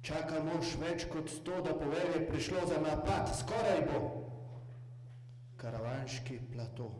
Čaka mož več kot 100, da povelje prišlo za napad. Skoraj bo. Karavanški plato.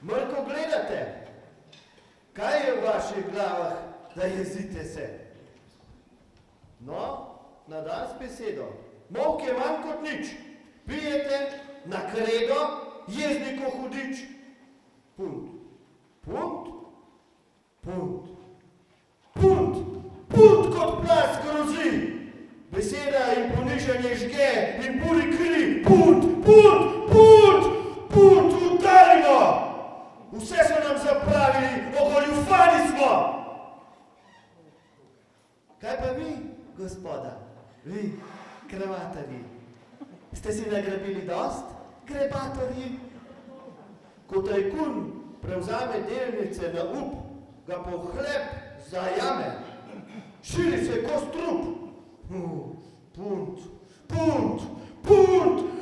Mrko gledate? Kaj je v vaših glavah, da jezite se? No, na dan s besedo. Molk je manj kot nič. Pijete na kredo, jezdnikov hudič. Punt. Punt? Punt. Punt. Punt kot plaz grozi. Beseda in ponižanje žge in buri kri. Punt. Punt. Punt. Punt. Udarimo. Vse so nam zapravili, ogoljufani smo. Kaj pa vi, gospoda? Vi, kravatarji. Ste si nagrabili dost, grebatorji? Ko tajkun prevzame delnice na up, ga po hleb zajame. Širi se ko strup. Punt, punt, punt, punt!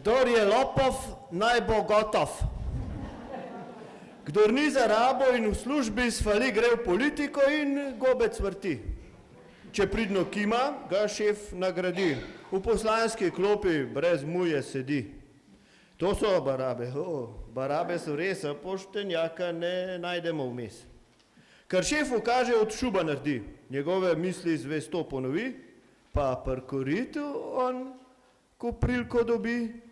Kdor je lopov, naj bo gotov. Kdor ni za rabo in v službi svali, gre v politiko in gobec vrti. Če pridno kima, ga šef nagradi. V poslanski klopi brez muje sedi. To so barabe. Barabe so res, a poštenjaka ne najdemo vmes. Kar šefu kaže, od šuba naredi. Njegove misli zvesto ponovi, pa prkoritu on, ko prilko dobi,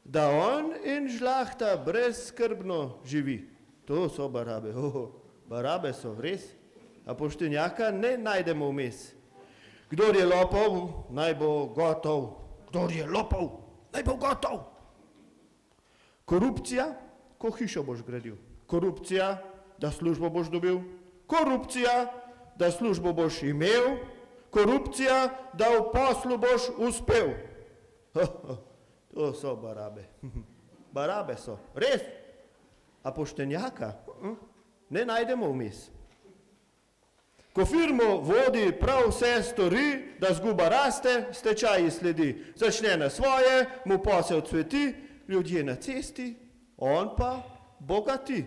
da on in žlahta brezskrbno živi. To so barabe. Barabe so res, a poštenjaka ne najdemo vmes. Kdor je lopov, naj bo gotov. Kdor je lopov, naj bo gotov. Korupcija, ko hišo boš gradil. Korupcija, da službo boš dobil. Korupcija, da službo boš imel. Korupcija, da v poslu boš uspel. To so barabe. Barabe so, res. A poštenjaka ne najdemo vmes. Ko firmo vodi, prav vse stori, da zguba raste, stečaji sledi. Začne na svoje, mu posel cveti, ljudje na cesti, on pa bogati.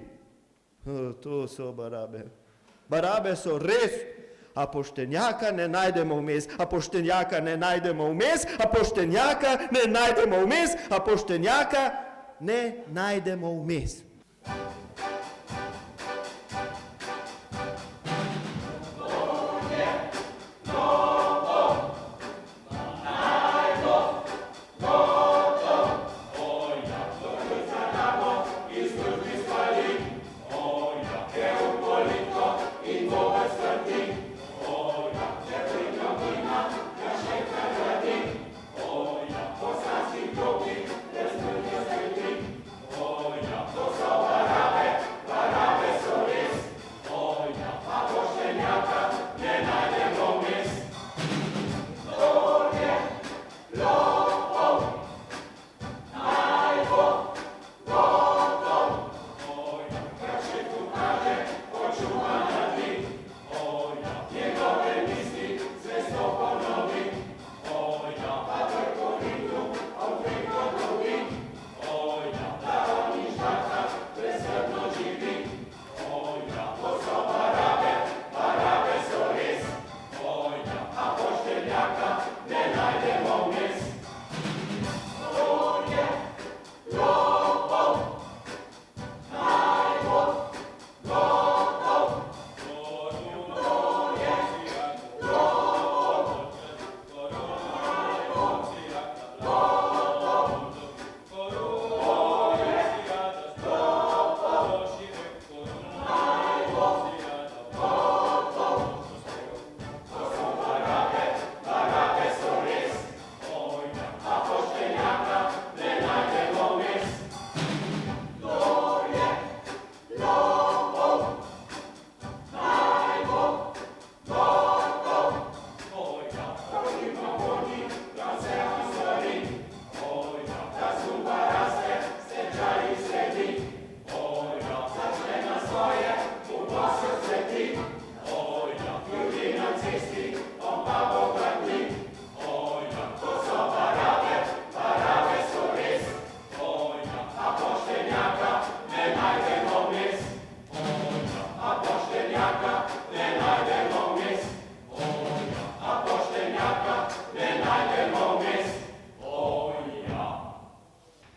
To so barabe. Barabe so res. A poštenjaka ne najdemo vmes, a poštenjaka ne najdemo vmes, a poštenjaka ne najdemo vmes, a poštenjaka ne najdemo vmes.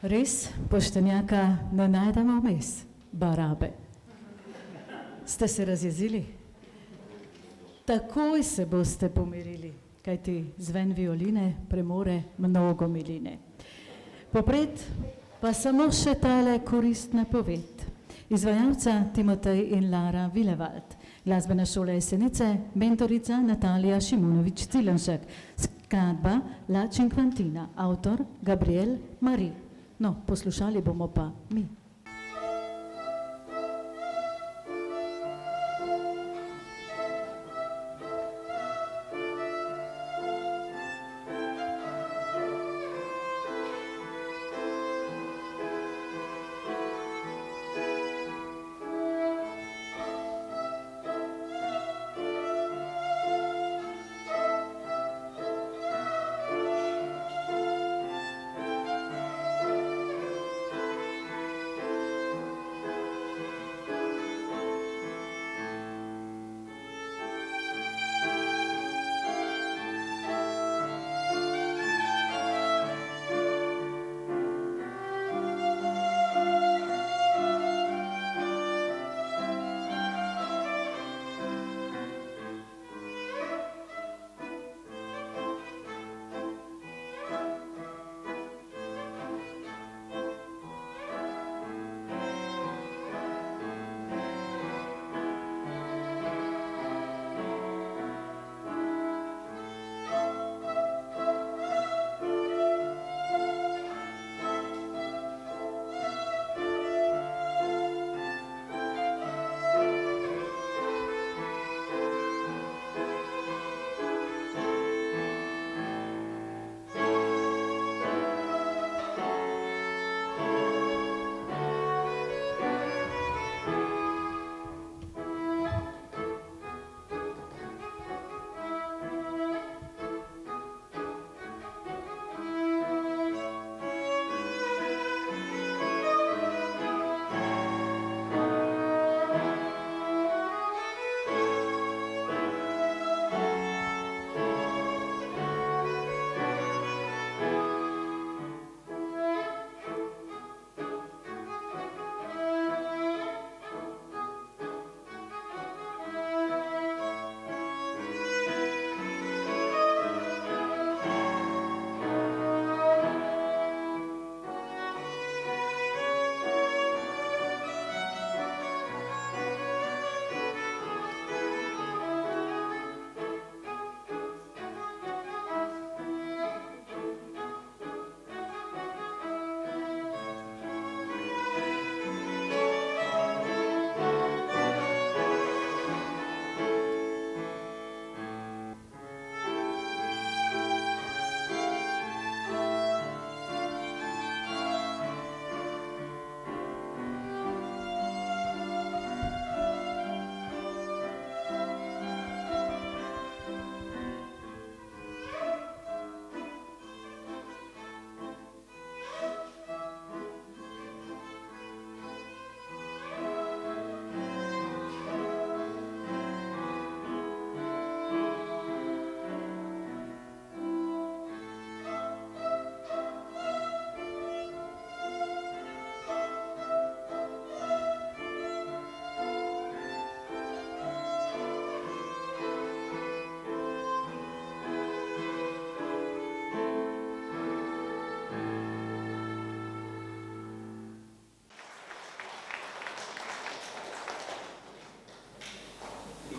Res, poštenjaka ne najdemo vmes, barabe. Ste se razjezili? Takoj se boste pomirili, kajti zven violine premore mnogo miline. Popred pa samo še tale koristna poved. Izvajalca Timotej in Lara Vilevald, glasbena šola Jesenice, mentorica Natalija Šimunović-Cilenšek, skladba La Cinquantina, avtor Gabriel Mari. No, poslušali bomo pa mi.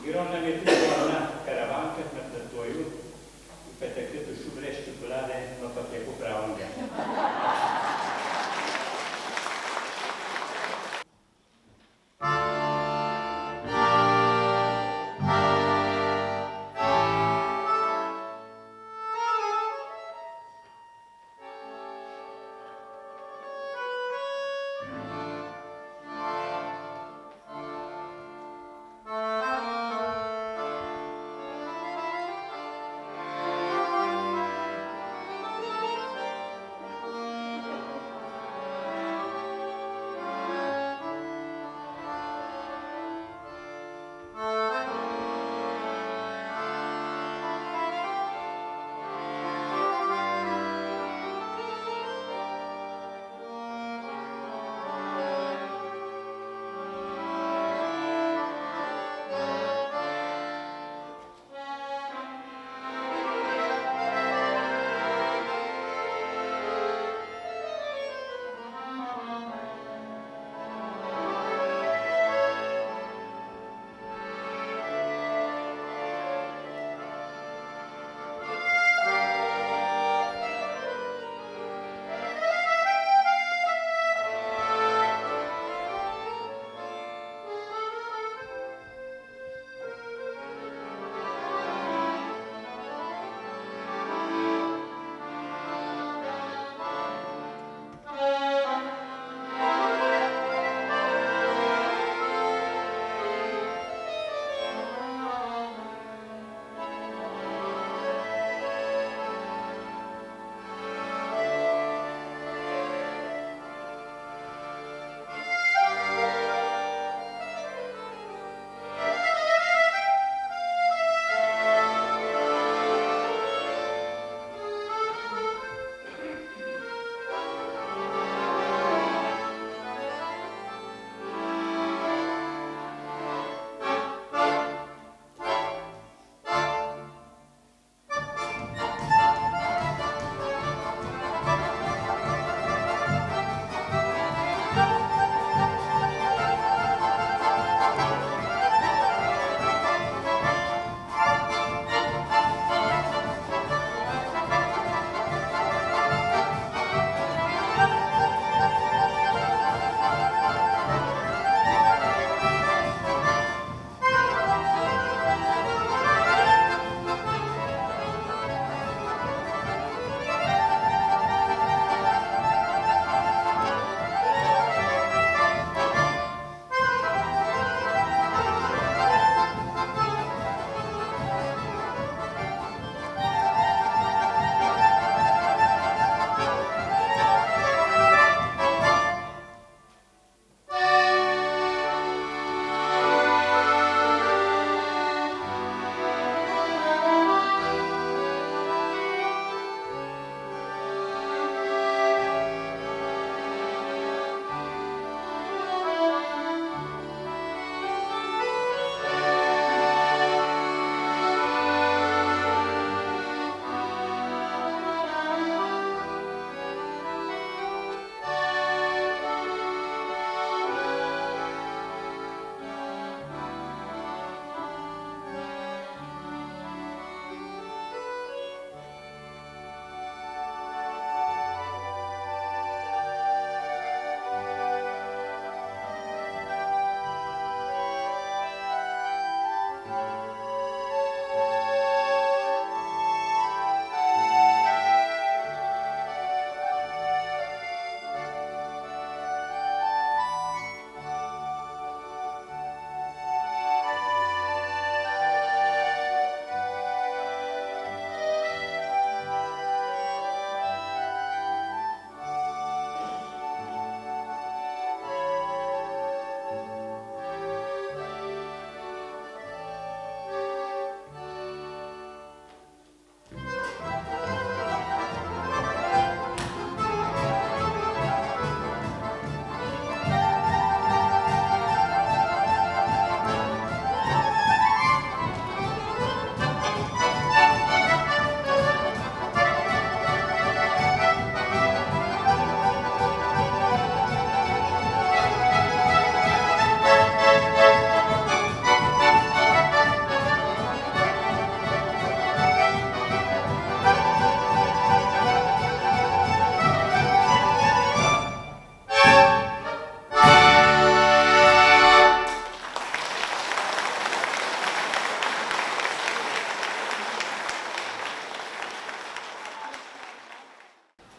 Играл нам je tudi ona karavanka na platoju, pa je takrat došel brez čokolade, no pa je popravljal.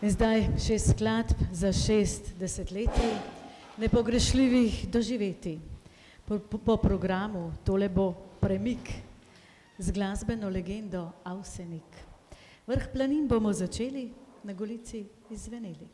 In zdaj 6 skladb za 6 desetletij nepogrešljivih doživetij. Po programu tole bo premik z glasbeno legendo Avsenik. Vrh planin bomo začeli, na Golici izzveneli.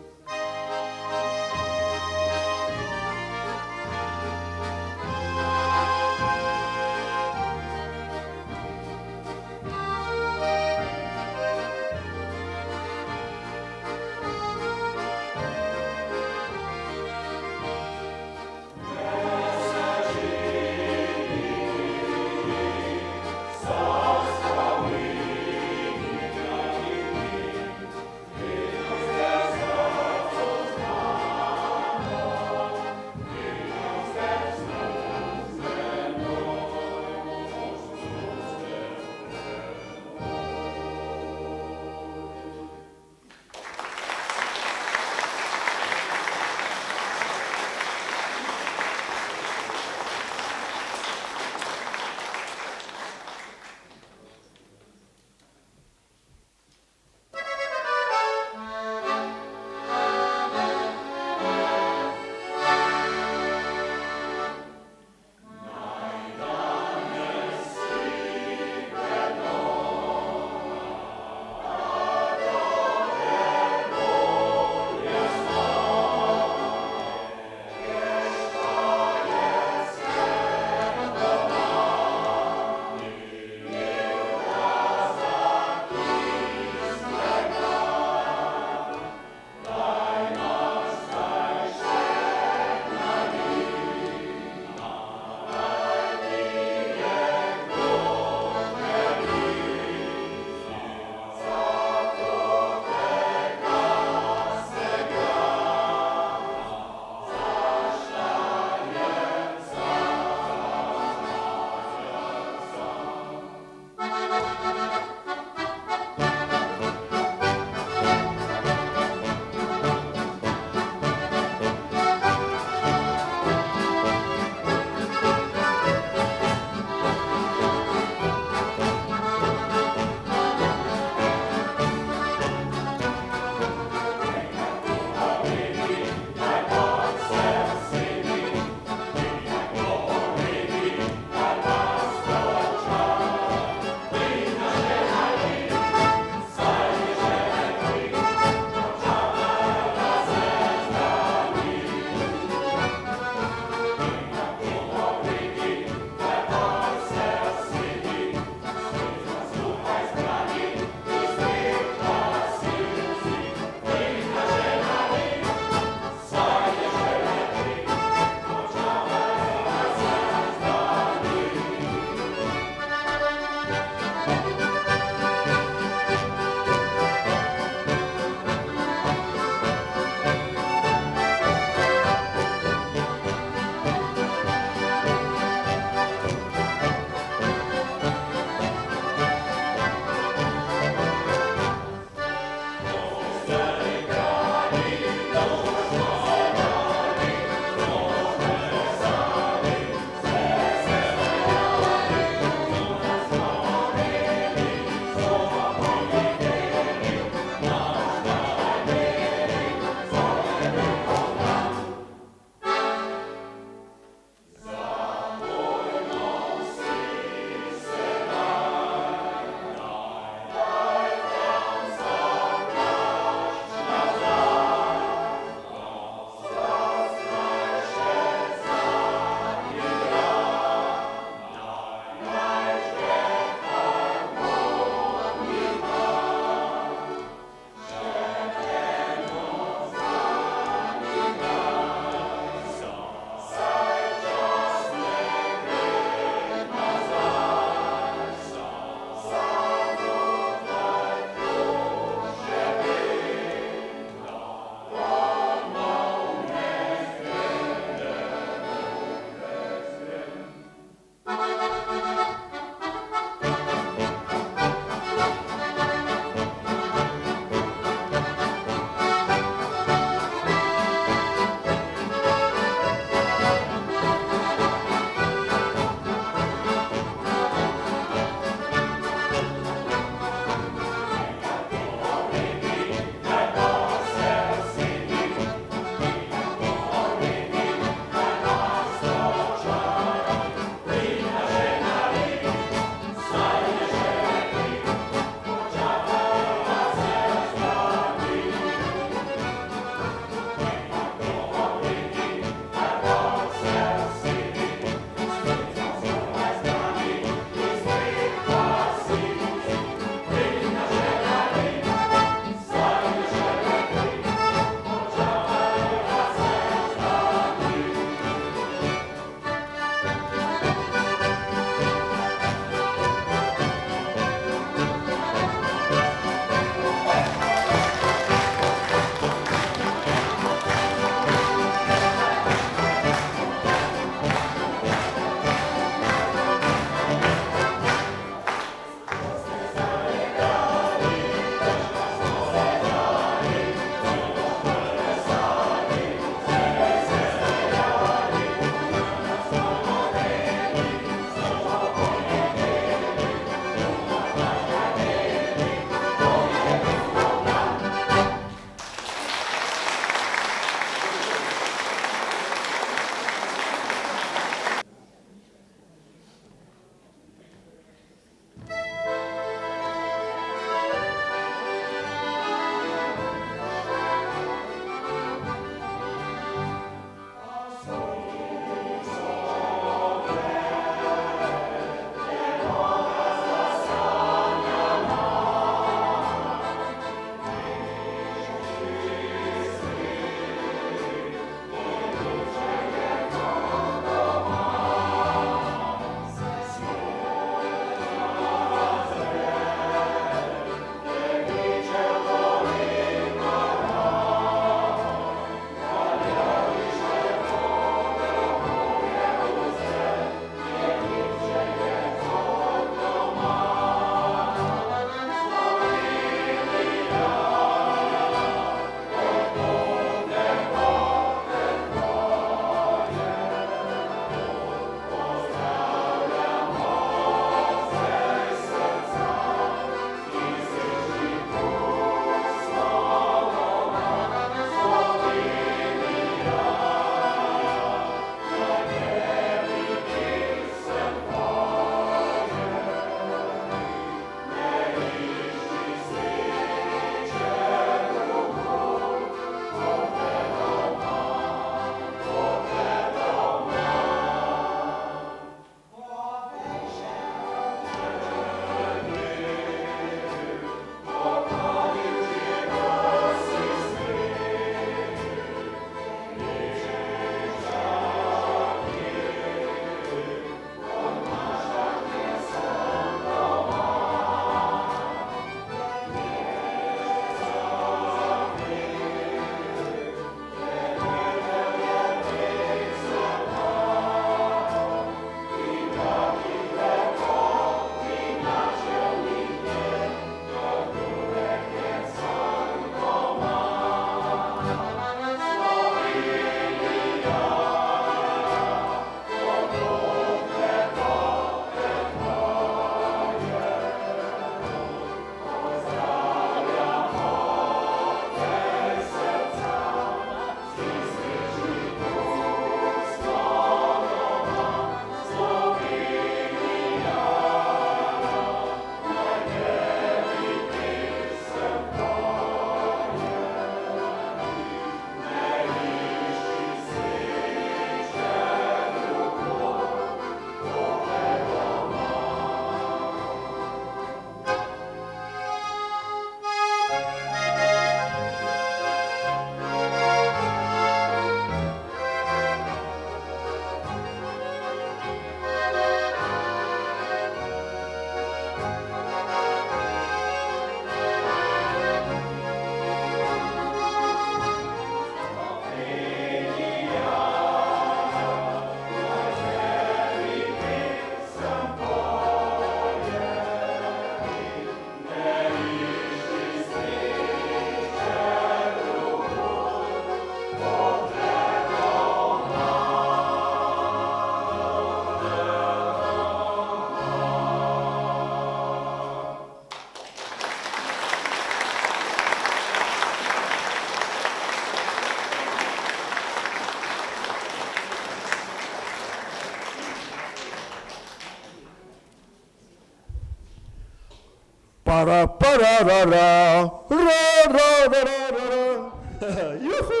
Para, para, ra, ra, ra, ra, ra, ra, ra, ra. Juhu!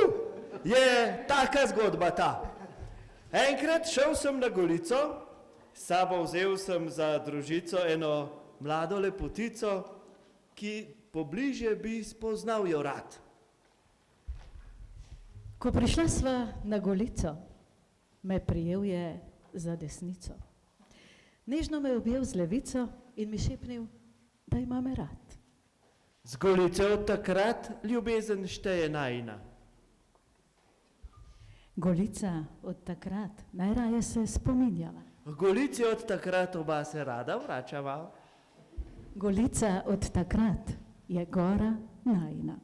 Je taka zgodba ta. Enkrat šel sem na Golico, s sabo vzel sem za družico eno mlado lepotico, ki pobliže bi spoznal jo rad. Ko prišla sva na Golico, me prijel je za desnico. Nežno me objel z levico in mi šepnil, da ima me rad. Z Golice od takrat ljubezen šteje najina. Golica od takrat najraje se spominjava. V Golici od takrat oba se rada vračava. Golica od takrat je gora najina.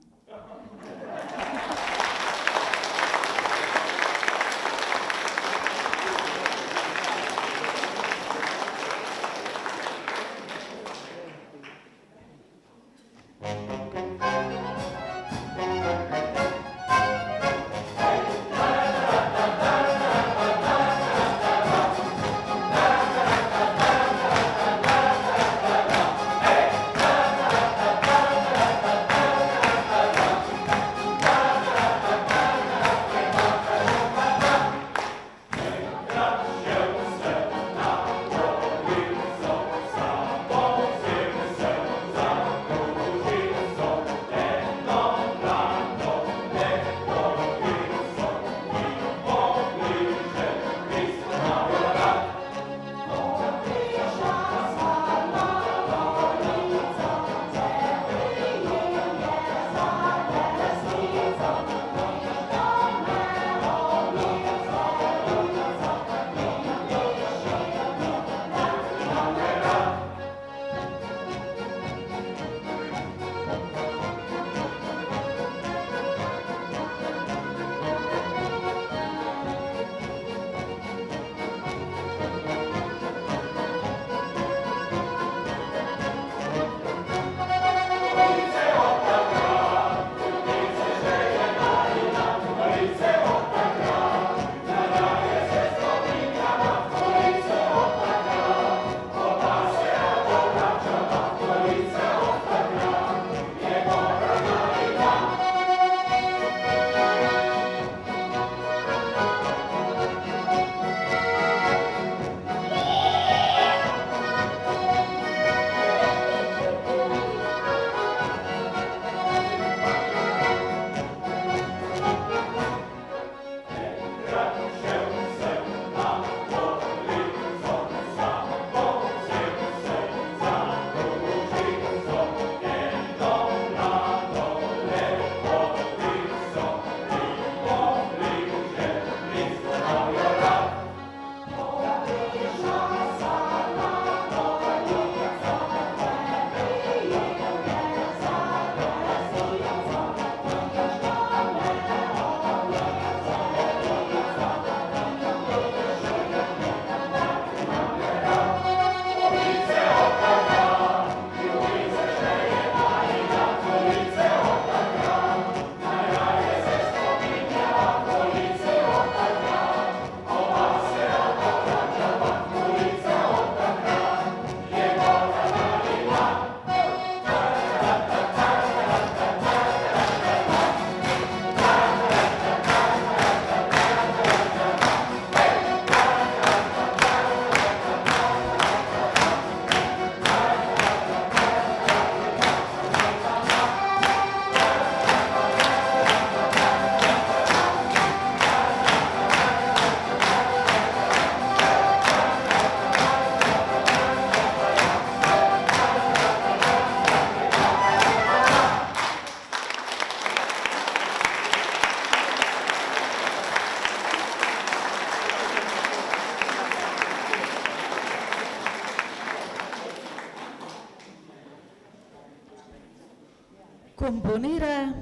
Komponira,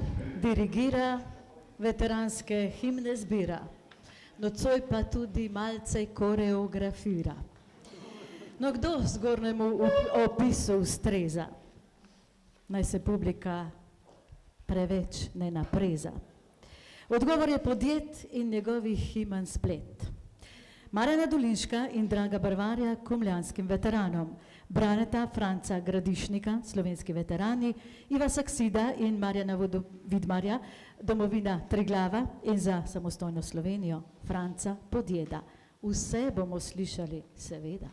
dirigira, veteranske himne zbira, nocoj pa tudi malce koreografira. No, kdo zgornjemu opisu ustreza? Naj se publika preveč ne napreza. Odgovor je podjet in njegovih himen splet. Marjana Dolinška in Draga Barvarja komljanskim veteranom, Braneta Franca Gradišnika, slovenski veterani, Iva Saksida in Marjana Vidmarja, domovina Triglava in za samostojno Slovenijo, Franca Podjeda. Vse bomo slišali, seveda.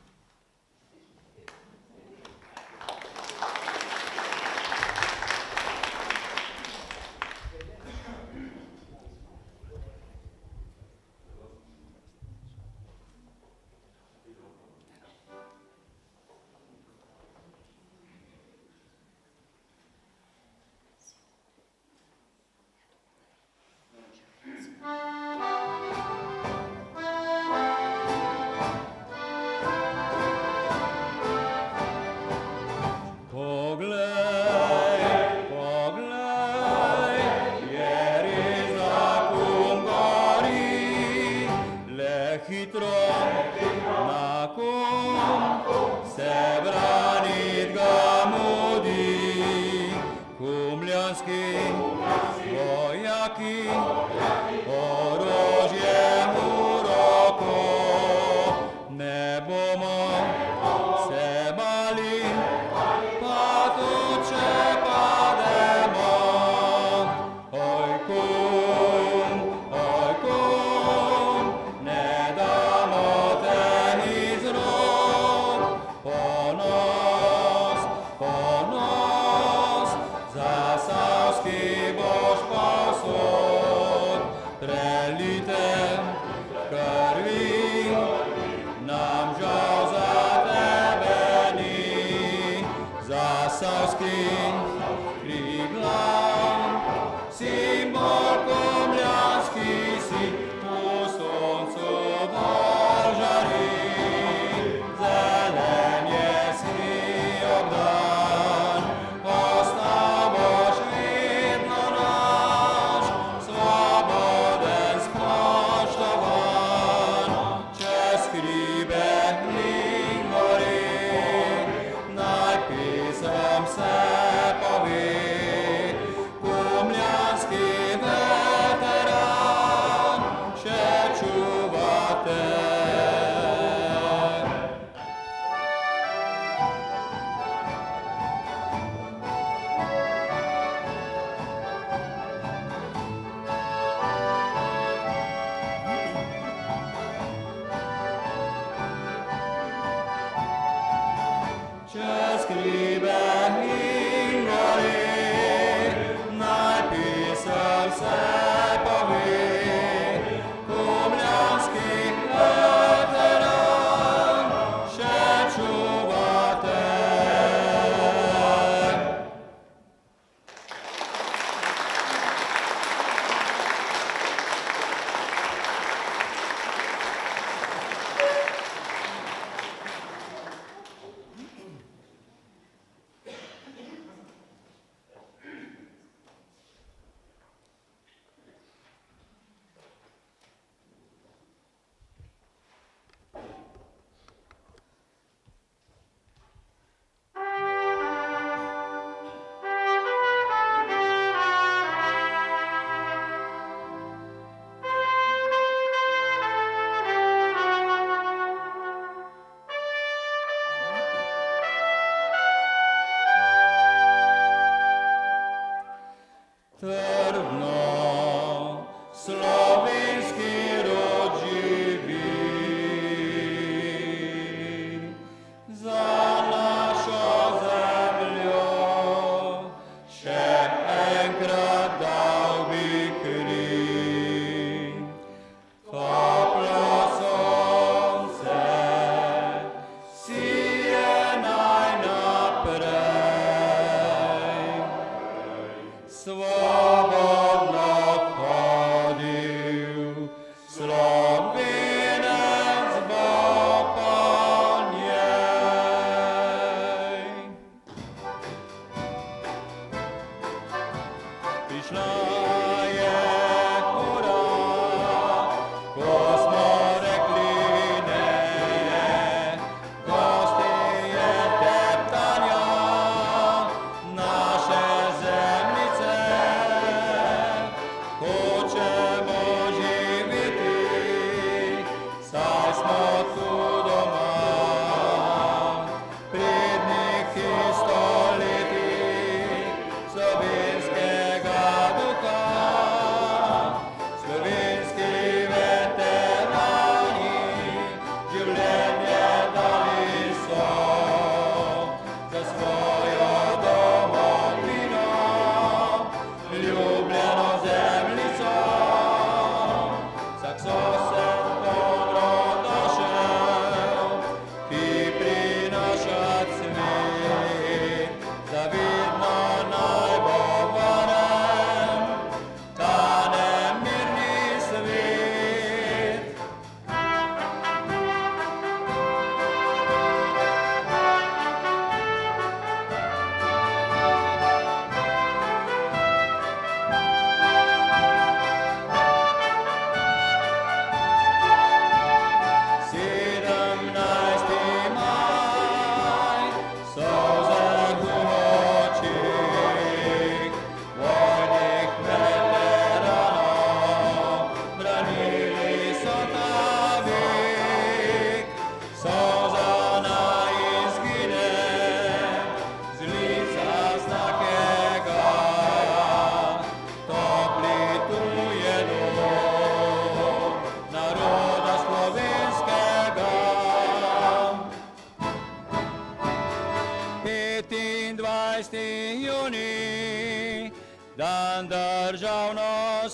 Zasavski boš posod,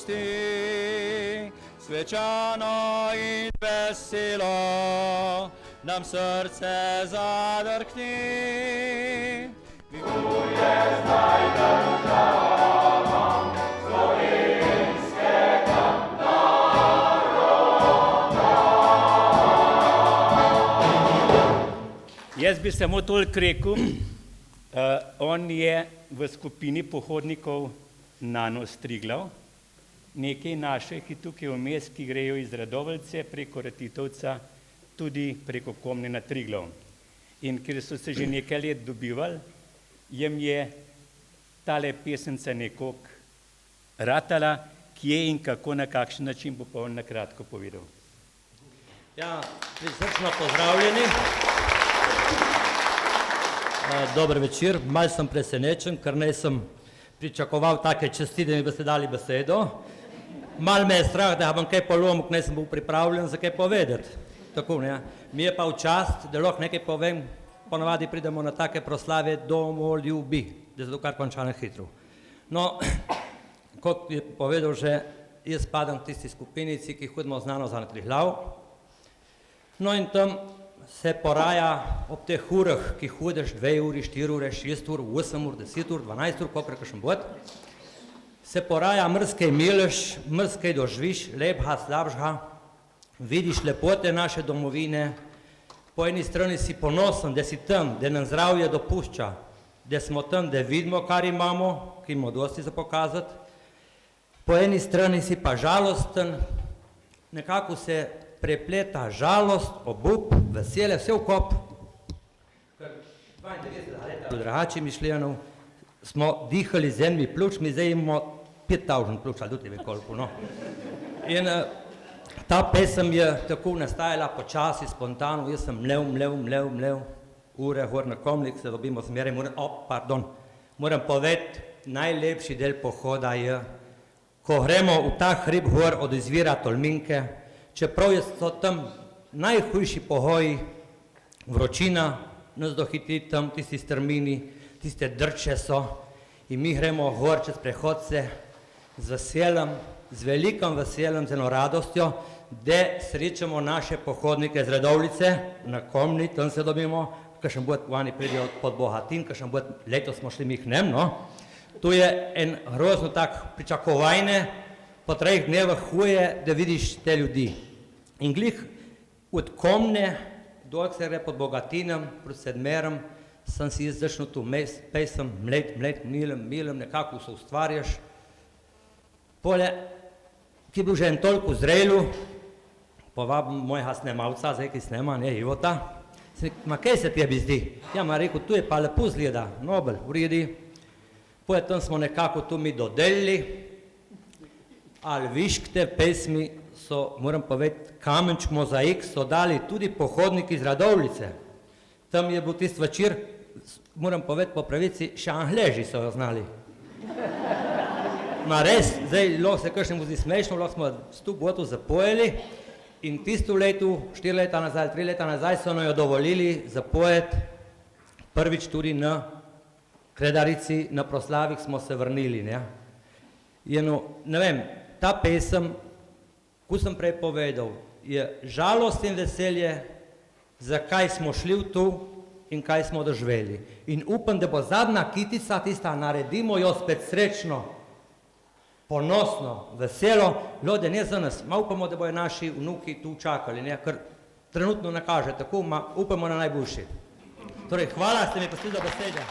radosti, svečano in veselo, nam srce zadrhni. Jaz bi samo toliko rekel, on je v skupini pohodnikov Nanos Triglav, nekaj naših je tukaj vmes, ki grejo iz Radovljice preko Ratitovca, tudi preko Komne na Triglav. In ker so se že nekaj let dobivali, jem je tale pesemca nekako ratala, kje in kako, na kakšen način bo pa on na kratko povedal. Ja, prisrčno pozdravljeni. Dober večer, malo sem presenečen, ker nisem pričakoval take časti, da mi boste dali besedo. Malo me je strah, da bom kaj polomil, ker nisem bil pripravljen za kaj povedati. Tako, ne. Mi je pa v čast, da lahko nekaj povem, ponavadi pridemo na take proslave domoljubi, da se to kar konča na hitro. No, kot je povedal že, jaz spadam v tisti skupinici, ki hodimo znano za Triglav. No in tam se poraja ob teh urah, ki hodiš 2 uri, 4 ure, 6 ur, 8 ur, 10 ur, 12 ur, koliko kakšen bod, se poraja mrskej mileš, mrskej doživiš, lepha, slabšha, vidiš lepote naše domovine, po eni strani si ponosen, da si tam, da nam zdravje dopušča, da smo tam, da vidimo, kar imamo, ki imamo dosti za pokazati, po eni strani si pa žalosten, nekako se prepleta žalost, obup, veselje, vse v kop. Ker 92 leta v drugačnih mišljenov smo dihali zemlji pljučmi, zdaj imamo 5000 pljuč, ali tudi koliko, no. In ta pesem je tako nastajala počasi, spontano, jaz sem mlev, ure, gor na Komnik, se dobimo zmeraj, moram povedati, najlepši del pohoda je, ko gremo v ta hrib gor od izvira Tolminke, čeprav so tam najhujši pogoji, vročina, nas dohiti tam tisti strmini, tiste drče so in mi gremo gor čez prehodce z veseljem, z velikim veseljem, z eno radostjo, da srečamo naše pohodnike z Radovljice na Komni, tam se dobimo, kakšen bod vani pridejo pod Bogatin, kakšen bod letos smo šli mi k nem, no. Tu je en grozno tak pričakovajne, po 3 dnevah huje, da vidiš te ljudi. In glih od Komne, dol se gre pod Bogatinem, proti Sedmerom, sem si jaz začel tu pesem, mlet, milem, nekako se ustvarjaš. Pole, ki je bil že en toliko zrelu, povabim mojega snemalca, zdaj ki snema, ne, Ivota, ma kaj se tebi zdi? Ja, ma rekel, tu je pa lepo zgleda, nobel, uredi. Pole, tam smo nekako tu mi dodelili, ali viš k te pesmi so, moram povedati, kamenček mozaik so dali tudi pohodniki iz Radovljice. Tam je bil tisti večer, moram povedati po pravici, še Angleži so jo znali. Ma res, zdaj lahko se kakšnemu zdi smešno, lahko smo 100 botov zapojeli in tisto letu, 4 leta nazaj, 3 leta nazaj so nam jo dovolili zapojeti prvič tudi na Kredarici, na proslavih smo se vrnili, ne. Ne vem, ta pesem, ko sem prej povedal, je žalost in veselje, zakaj smo šli v to in kaj smo doživeli. In upam, da bo zadnja kitica tista, naredimo jo spet srečno, ponosno, veselo, da ne za nas, ma upamo, da bojo naši vnuki tu čakali, ne, ker trenutno ne kaže tako, ma upamo na najboljši. Torej, hvala, ste mi pustili za besedo.